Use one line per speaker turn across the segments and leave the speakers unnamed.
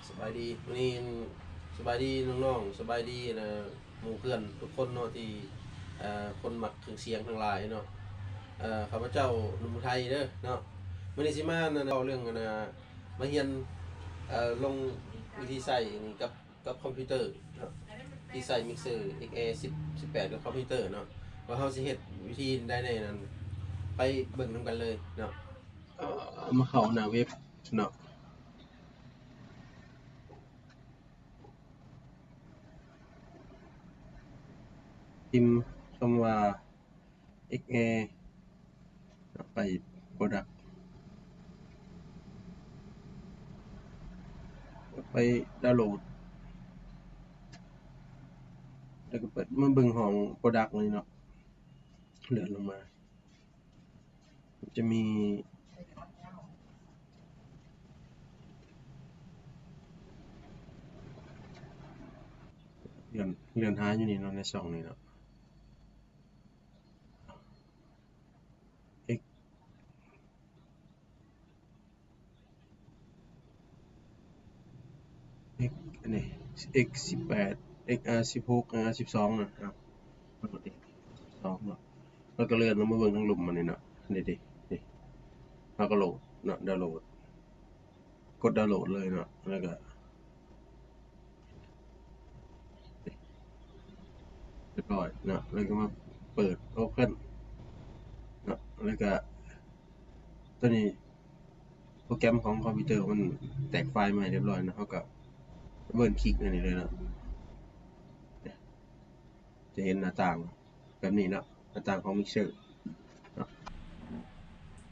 สบายดีวันนี้สบายดีน้องๆสบายดีนะหมู่เพื่อนทุกคนเนาะที่คนมักเครื่องเสียงทั้งหลายเนาะข้าพเจ้าหนุ่มไทยเด้อเนาะวันนี้สิมาเรื่องมาเรียนลงวิธีใส่นี่กับคอมพิวเตอร์เนาะที่ใส่มิกเซอร์ XA18กับคอมพิวเตอร์เนาะว่าเฮาสิเฮ็ดวิธีได้ในนั้นไปเบิ่งนำกันเลยเนาะมาเข้าหน้าเว็บเนาะ พิมพ์คำว่า XA ไป Product ไปดาวน์โหลดแล้วก็เปิดมาเบิ่งของ Product เลยเนาะเลื่อนลงมาจะมีเลื่อนหาอยู่นี่เนาะในช่องนี้เนาะ X X อันนี้ X18 XR16 R12 นะครับปกติ2เนาะแล้วก็เลื่อนลงมาเบิ่งทั้งหลุมมันนี่เนาะนี่ดินี่แล้วก็โหลดเนาะดาวน์โหลดกดดาวน์โหลดเลยเนาะแล้วก็เรียบร้อยเนาะแล้วก็มาเปิด Open เนาะแล้วก็ตัวนี้โปรแกรมของคอมพิวเตอร์มันแตกไฟล์มาเรียบร้อยนะเขาก็เบิ้ลคลิกอันนี้เลยเนาะจะเห็นหน้าต่างแบบนี้เนาะหน้าต่างของมิกเซอร์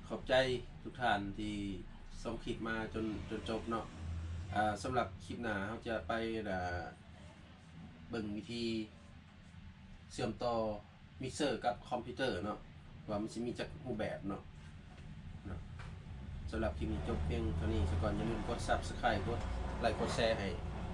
ขอบใจทุกท่านที่ส่งคลิปมาจนจบเนาะสำหรับคลิปหน้าเขาจะไปเบิ่งวิธีเชื่อมต่อมิกเซอร์กับคอมพิวเตอร์เนาะว่ามันจะมีจักรูปแบบเนาะสำหรับคลิปนี้จบเพียงเท่านี้ซะก่อนอย่าลืมกด Subscribe กดไลค์กดแชร์ให้